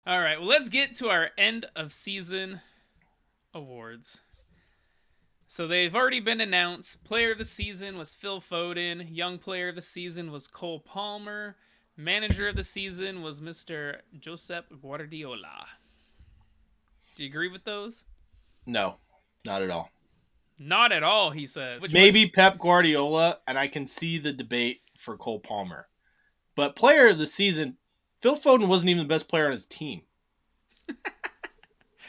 All right, well, let's get to our end of season awards. So they've already been announced. Player of the season was Phil Foden. Young player of the season was Cole Palmer. Manager of the season was Mr. Josep Guardiola. Do you agree with those? No, not at all. Not at all, he said. Which Maybe one's Pep Guardiola, and I can see the debate for Cole Palmer. But player of the season, Phil Foden wasn't even the best player on his team.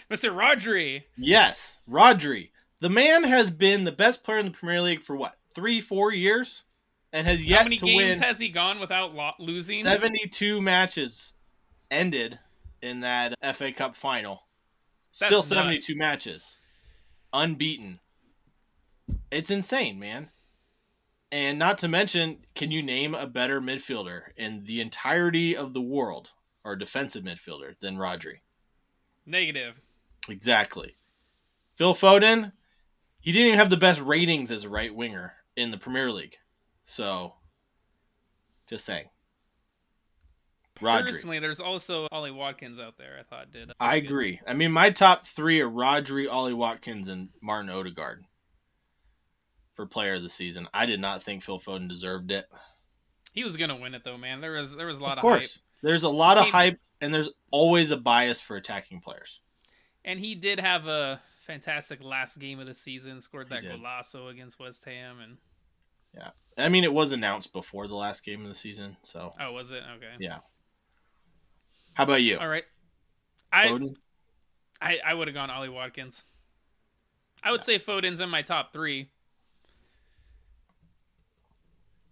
Mr. Rodri? Yes, Rodri. The man has been the best player in the Premier League for what, 3, 4 years? And has How yet many to games win has he gone without losing? 72 matches ended in that FA Cup final. Still That's 72 nuts. matches. Unbeaten. It's insane, man. And not to mention, can you name a better midfielder in the entirety of the world, or defensive midfielder, than Rodri? Negative. Exactly. Phil Foden, he didn't even have the best ratings as a right winger in the Premier League. So, just saying. Rodri. Personally, there's also Ollie Watkins out there. I thought did I pretty good. agree. I mean, my top three are Rodri, Ollie Watkins, and Martin Odegaard for player of the season. I did not think Phil Foden deserved it. He was gonna win it though, man. There was a Of lot of hype. course. There's a He lot of came hype, and there's always a bias for attacking players. and he did have a fantastic last game of the season. Scored He that did. golazo against West Ham, and Yeah. I mean, it was announced before the last game of the season, so oh, was it okay? yeah. How about you? All right, I Foden? I would have gone Ollie Watkins. I would Yeah. say Foden's in my top three.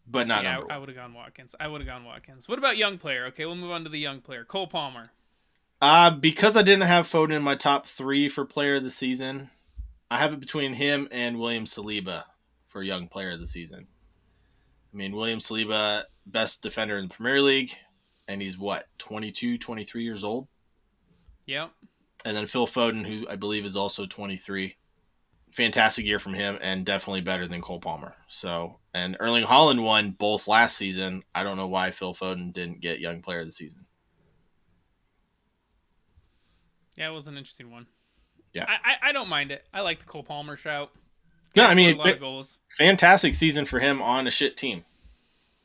But not Yeah, number I one. would have gone Watkins. I would have gone Watkins. What about young player? Okay, we'll move on to the young player. Cole Palmer. Because I didn't have Foden in my top three for player of the season, I have it between him and William Saliba for young player of the season. I mean, William Saliba, best defender in the Premier League, and he's what, 22, 23 years old? Yep. And then Phil Foden, who I believe is also 23. Fantastic year from him, and definitely better than Cole Palmer. So, and Erling Haaland won both last season. I don't know why Phil Foden didn't get young player of the season. Yeah, it was an interesting one. Yeah. I don't mind it. I like the Cole Palmer shout. No, Guy I scored mean, a lot of goals. fantastic season for him on a shit team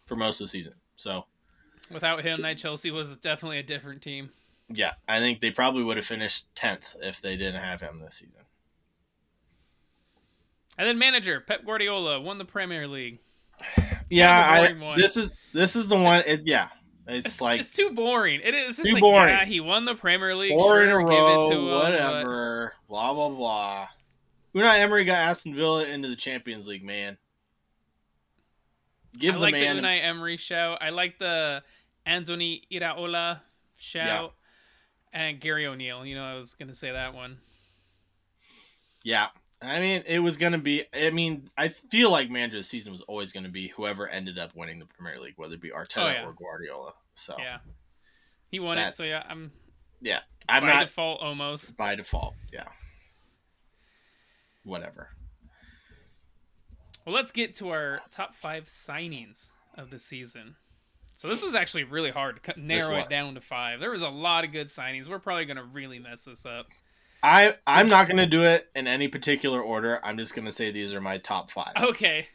for most of the season. So, Without him, that Chelsea was definitely a different team. yeah, I think they probably would have finished 10th if they didn't have him this season. And then manager Pep Guardiola won the Premier League. Yeah, Kind of a boring one. this is the one. Yeah, it's like It's too boring. It is just too like boring. yeah, he won the Premier League. Four in a Sure, give it row, to him. But whatever. Blah blah blah. Unai Emery got Aston Villa into the Champions League, man. I Give the like the man. Unai Emery shout. I like the Anthony Iraola shout. And Gary O'Neill. You know, I was gonna say that one. Yeah. I mean, it was going to be. I mean, I feel like manager of the season was always going to be whoever ended up winning the Premier League, whether it be Arteta or Guardiola. So, yeah, he won it. So yeah, I'm I'm by not default almost. by default. Yeah. Whatever. Well, let's get to our top 5 signings of the season. So this was actually really hard to narrow it down to 5. There was a lot of good signings. We're probably gonna really mess this up. I'm not going to do it in any particular order. I'm just going to say these are my top 5. Okay.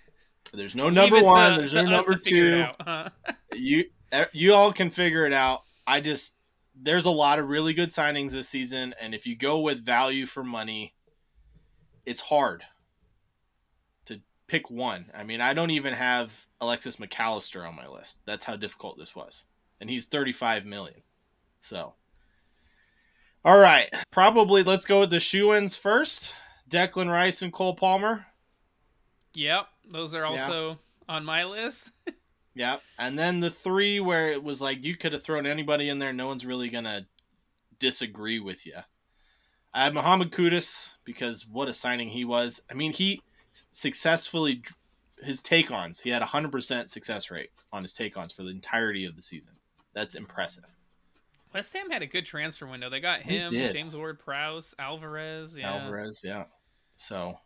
There's no number one. There's no number two. Out, huh? You all can figure it out. There's a lot of really good signings this season, and if you go with value for money, it's hard to pick one. I mean, I don't even have Alexis McAllister on my list. That's how difficult this was, and he's 35 million. So. All right, probably let's go with the shoe-ins first. Declan Rice and Cole Palmer. Yep, those are also on my list. Yep, and then the 3 where it was like you could have thrown anybody in there. No one's really going to disagree with you. I have Mohamed Kudus because what a signing he was. I mean, he successfully, his take-ons, he had a 100% success rate on his take-ons for the entirety of the season. That's impressive. West Ham had a good transfer window. They got him, James Ward-Prowse, Alvarez. Yeah. Alvarez, yeah. So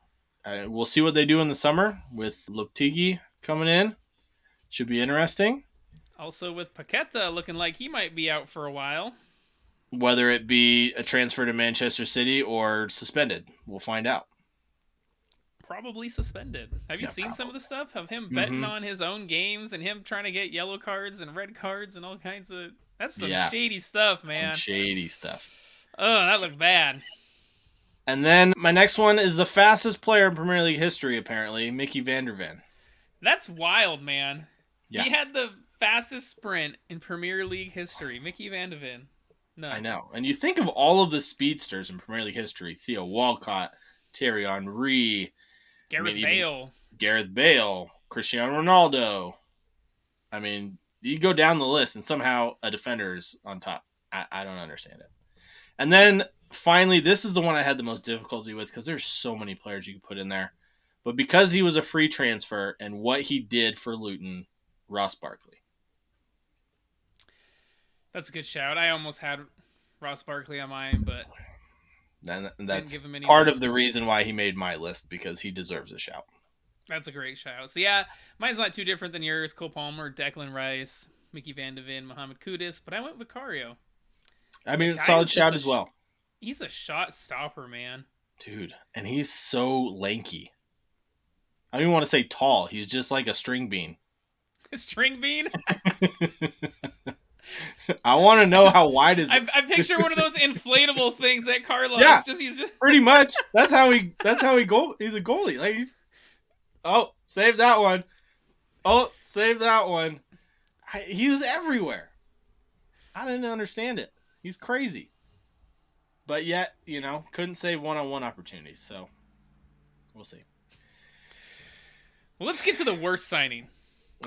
we'll see what they do in the summer with Loptigi coming in. Should be interesting. Also with Paqueta looking like he might be out for a while. whether it be a transfer to Manchester City or suspended. We'll find out. Probably suspended. Have you Yeah, seen some of probably. the stuff of him betting Mm-hmm. on his own games and him trying to get yellow cards and red cards and all kinds of... That's some Yeah, shady stuff, some man. shady stuff. Oh, that looked bad. And then my next one is the fastest player in Premier League history, apparently, Mickey van der Ven. That's wild, man. Yeah, He had the fastest sprint in Premier League history. Mickey Van de Ven. I Nuts. know. And you think of all of the speedsters in Premier League history: Theo Walcott, Thierry Henry, I mean, Gareth even Bale. Gareth Bale, Cristiano Ronaldo. I mean, you go down the list, and somehow a defender is on top. I don't understand it. And then finally, this is the one I had the most difficulty with because there's so many players you could put in there. But because he was a free transfer and what he did for Luton, Ross Barkley. That's a good shout. I almost had Ross Barkley on mine, but And didn't that's give him any part love. of the reason why he made my list, because he deserves a shout. That's a great shout. So yeah, mine's not too different than yours. Cole Palmer, Declan Rice, Mickey Van de Ven, Mohamed Kudus, but I went Vicario. I The mean, guy solid is just shout as well. He's a shot stopper, man. Dude, and he's so lanky. I don't even want to say tall. He's just like a string bean. String bean? I want to know how wide is I picture one of those inflatable things that Carlos Yeah. he's just pretty much. That's how he goal. He's a goalie. Like, oh, save that one. Oh, save that one. He was everywhere. I didn't understand it. He's crazy. But yet, couldn't save one-on-one opportunities. So we'll see. Well, let's get to the worst signing.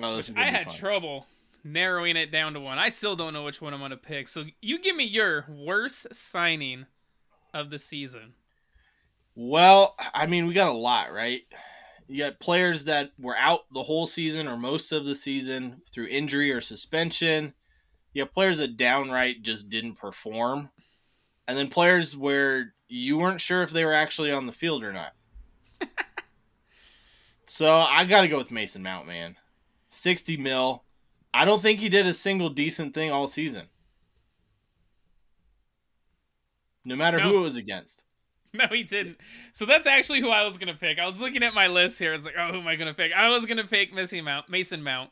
Oh, this is I gonna be had fun. trouble narrowing it down to one. I still don't know which one I'm going to pick. So you give me your worst signing of the season. Well, I mean, we got a lot, right? You got players that were out the whole season or most of the season through injury or suspension. You have players that downright just didn't perform. And then players where you weren't sure if they were actually on the field or not. So I got to go with Mason Mount, man. 60 mil. I don't think he did a single decent thing all season. No matter who it was against. No, he didn't. So that's actually who I was going to pick. I was looking at my list here. I was like, oh, who am I going to pick? I was going to pick Mason Mount.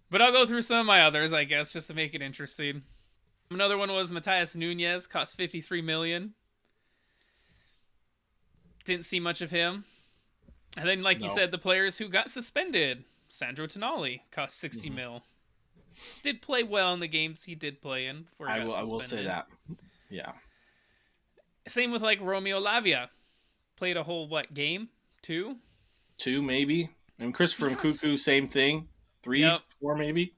But I'll go through some of my others, I guess, just to make it interesting. Another one was Matthias Nunez, cost $53 million. Didn't see much of him. And then, like you said, the players who got suspended. Sandro Tonali cost $60 mil. Did play well in the games he did play in before he got suspended. I will say that. Yeah. Same with like Romeo Lavia. Played a whole game? 2? 2 maybe. And Christopher Nkunku, same thing. 3, 4 maybe.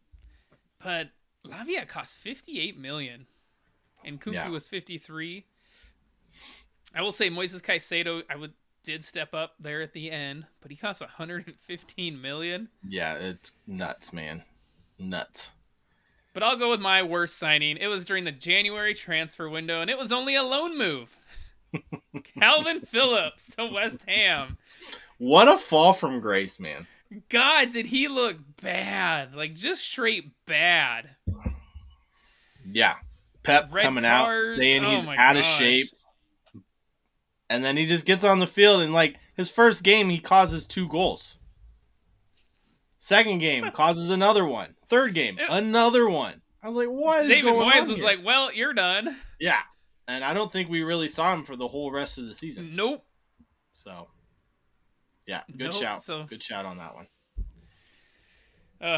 But Lavia cost $58 million. And Nkunku was 53. I will say Moises Caicedo did step up there at the end, but he cost $115 million. Yeah, it's nuts, man. Nuts. But I'll go with my worst signing. It was during the January transfer window, and it was only a loan move. Calvin Phillips to West Ham. What a fall from grace, man. God, did he look bad. Like, just straight bad. Yeah. Pep Red coming card. out, saying he's out of shape. And then he just gets on the field, and like his first game, he causes 2 goals. Second game, causes another one. Third game, another one. I was like, what is David going Moyes on was here? like, well, you're done. Yeah. And I don't think we really saw him for the whole rest of the season. Nope. So, yeah, good shout. Good shout on that one.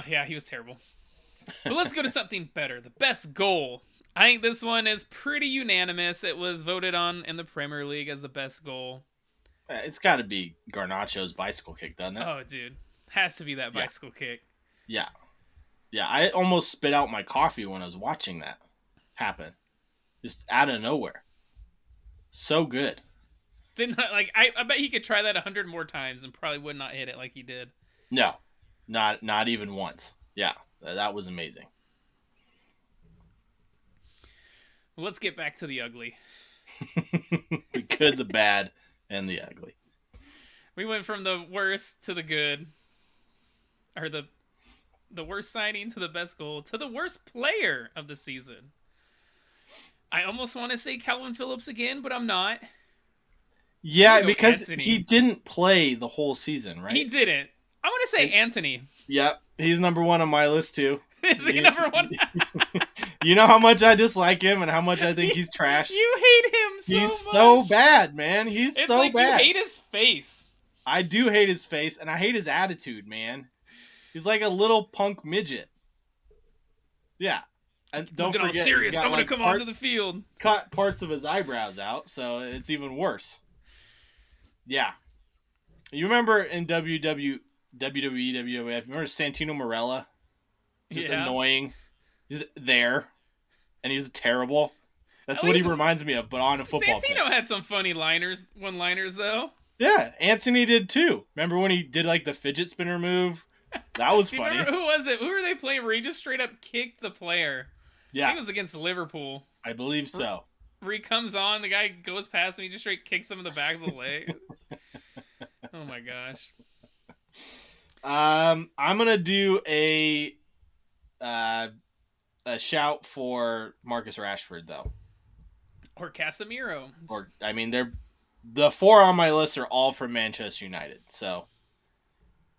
Yeah, he was terrible. But let's go to something better. The best goal. I think this one is pretty unanimous. It was voted on in the Premier League as the best goal. It's got to be Garnacho's bicycle kick, doesn't it? Oh, dude. Has to be that bicycle kick. Yeah. Yeah, I almost spit out my coffee when I was watching that happen. Just out of nowhere. So good. I bet he could try that 100 more times and probably would not hit it like he did. No. Not even once. Yeah, that was amazing. Well, let's get back to the ugly. The good, the bad, and the ugly. We went from the worst to the good. Or the worst signing to the best goal to the worst player of the season. I almost want to say Calvin Phillips again, but I'm not. I'm Yeah, gonna go because he Anthony. didn't play the whole season, He right? didn't. I'm gonna say And Anthony. yep, he's number one on my list too. Is he You, number one? you know how much I dislike him and how much I think you, he's trash. you hate him He's so so much. bad, man. He's It's so like you bad. hate his face. I do hate his face and I hate his attitude, man. He's like a little punk midget. Yeah. And don't Looking all forget, he's serious. got I'm gonna like come onto the field. cut parts of his eyebrows out, so it's even worse. Yeah. You remember in WWE, WWF, remember Santino Marella? Just Yeah. annoying. Just there. And he was terrible. That's At what he least reminds me of, but on a football Santino pitch. had some funny one-liners though. Yeah, Anthony did too. Remember when he did like the fidget spinner move? That was Do you remember funny. who was it? Who were they playing where he just straight up kicked the player? I Yeah, think it was against Liverpool. I believe so. Where he comes on, the guy goes past him, he just straight kicks him in the back of the leg. Oh my gosh. I'm gonna do uh, a shout for Marcus Rashford though. Or Casemiro. Or I mean, they're the four on my list are all from Manchester United. So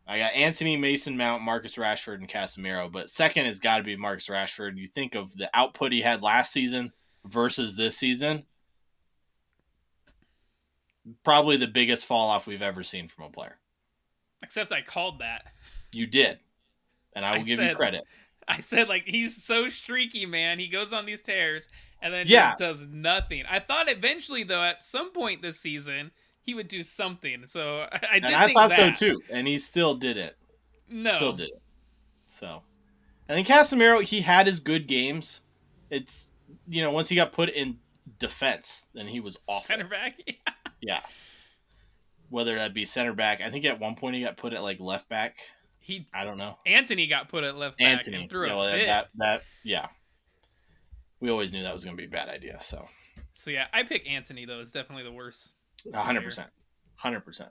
I got Anthony, Mason Mount, Marcus Rashford, and Casemiro. But second has got to be Marcus Rashford. You think of the output he had last season versus this season, probably the biggest fall off we've ever seen from a player. Except I called that. You did, and I I will give you said credit. I said like he's so streaky, man. He goes on these tears and then Yeah, just does nothing. I thought eventually though at some point this season he would do something. So I and did I think thought so that. too, and he still did it. Still No. did it. So, and then Casemiro, he had his good games. It's once he got put in defense, then he was awful. Center back. Yeah, whether that be center back. I think at one point he got put at like left back. He I don't know. Anthony got put at left back and Anthony. threw a Well, fit. that yeah. We always knew that was going to be a bad idea. So So yeah, I pick Anthony though. It's definitely the worst. 100%, 100%.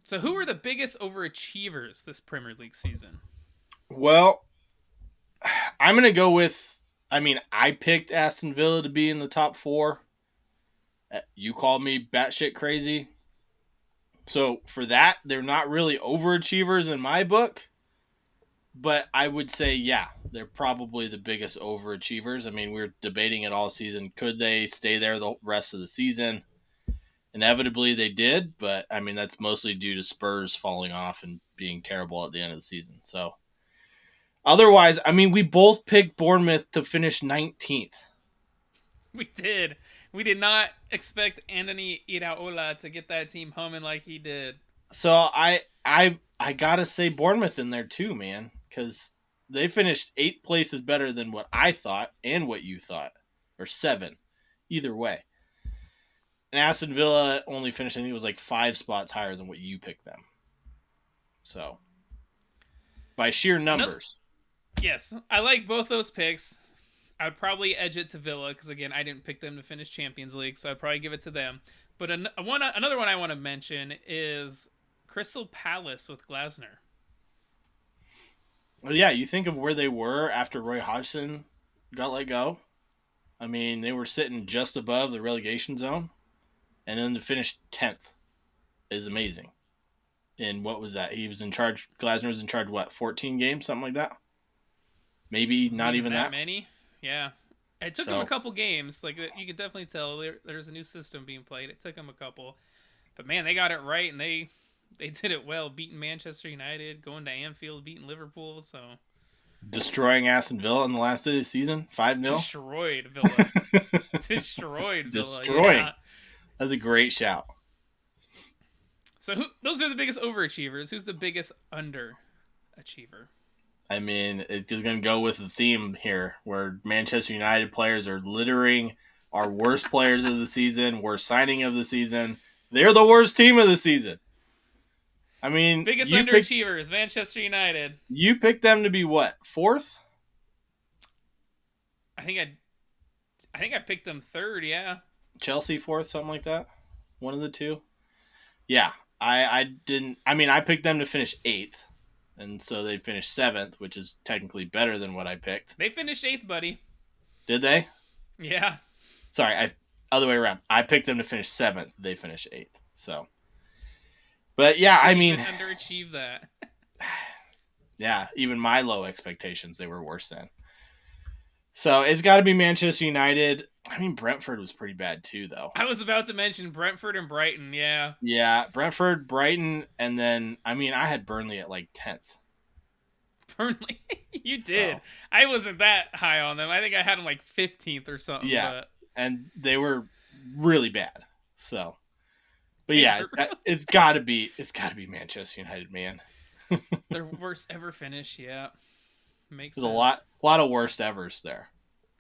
So who are the biggest overachievers this Premier League season? Well, I'm going to go with. I mean, I picked Aston Villa to be in the top four. You called me batshit crazy. So for that, they're not really overachievers in my book. But I would say, yeah, they're probably the biggest overachievers. I mean, we were debating it all season. Could they stay there the rest of the season? Inevitably, they did. But, I mean, that's mostly due to Spurs falling off and being terrible at the end of the season. So, otherwise, I mean, we both picked Bournemouth to finish 19th. We did. We did not expect Anthony Iraola to get that team humming like he did. So, I got to say Bournemouth in there too, man. Because they finished 8 places better than what I thought and what you thought. Or 7. Either way. And Aston Villa only finished, I think it was like 5 spots higher than what you picked them. So, by sheer numbers. Yes, I like both those picks. I would probably edge it to Villa because again, I didn't pick them to finish Champions League, so I'd probably give it to them. But another one I want to mention is Crystal Palace with Glasner. Well, yeah, you think of where they were after Roy Hodgson got let go. I mean, they were sitting just above the relegation zone. And then to finish 10th is amazing. And what was that? He was in charge. Glasner was in charge, what, 14 games? Something like that? Maybe Was not it even that. many. Yeah. It took him a couple games. Like you could definitely tell there's a new system being played. It took him a couple. But man, they got it right and they did it well, beating Manchester United, going to Anfield, beating Liverpool, so Destroying Aston Villa in the last day of the season, 5-0. destroyed Villa. Destroyed Villa. Destroying. Yeah. That's a great shout. So those are the biggest overachievers. Who's the biggest underachiever? I mean, it's just going to go with the theme here where Manchester United players are littering our worst players of the season, worst signing of the season. They're the worst team of the season. I mean, Biggest underachievers, Manchester United. You picked them to be what? 4th? I think I picked them 3rd, yeah. Chelsea 4th, something like that. One of the two. Yeah, I didn't. I mean, I picked them to finish 8th. and so they finished 7th, which is technically better than what I picked. They finished 8th, buddy. Did they? Yeah. Sorry, other way around. I picked them to finish 7th. They finished 8th. So, but yeah, I mean, underachieve that. Yeah, even my low expectations, they were worse than. So it's got to be Manchester United. I mean, Brentford was pretty bad too, though. I was about to mention Brentford and Brighton, yeah. Yeah, Brentford, Brighton, and then, I mean, I had Burnley at like 10th. Burnley? You did. I wasn't that high on them. I think I had them like 15th or something. Yeah, and they were really bad. So, but yeah, it's got to be Manchester United, man. Their worst ever finish, yeah. Makes There's sense. a lot of worst evers there.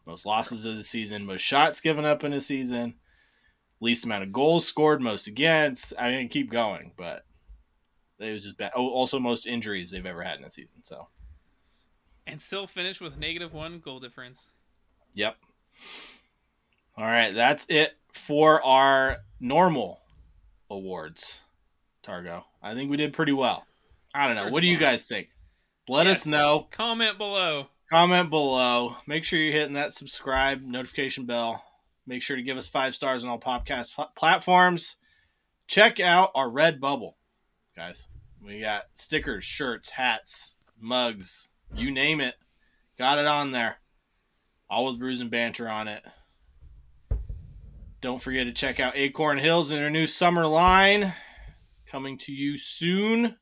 Most losses of the season, most shots given up in a season, least amount of goals scored, most against. I didn't keep going, but it was just bad. Oh, also most injuries they've ever had in a season. So, and still finished with -1 goal difference. Yep. All right, that's it for our normal awards, Targo. I think we did pretty well. I don't know. What do you guys think? Let us know. Comment below. Comment below. Make sure you're hitting that subscribe notification bell. Make sure to give us 5 stars on all podcast platforms. Check out our Redbubble, guys. We got stickers, shirts, hats, mugs, you name it. Got it on there. All with Brews and Banter on it. Don't forget to check out Acorn Hills and their new summer line coming to you soon.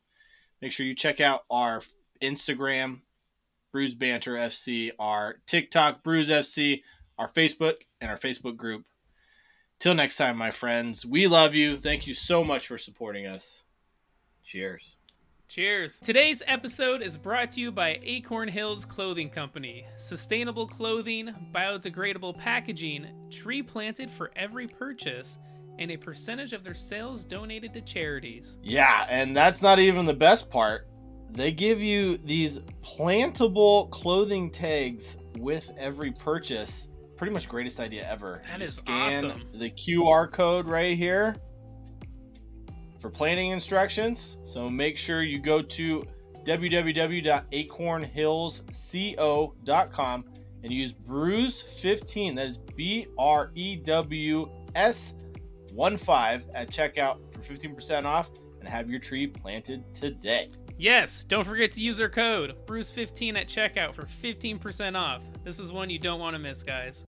Make sure you check out our Instagram, Brews Banter FC, our TikTok, Brews FC, our Facebook, and our Facebook group. Till next time, my friends, we love you. Thank you so much for supporting us. Cheers. Cheers. Today's episode is brought to you by Acorn Hills Clothing Company. Sustainable clothing, biodegradable packaging, tree planted for every purchase, and a percentage of their sales donated to charities. Yeah, and that's not even the best part. They give you these plantable clothing tags with every purchase. Pretty much greatest idea ever. That is scan awesome. The QR code right here for planting instructions. So make sure you go to www.acornhillsco.com and use Brews15. That is BREWS15 at checkout for 15% off and have your tree planted today. Yes, don't forget to use our code Brews15 at checkout for 15% off. This is one you don't want to miss, guys.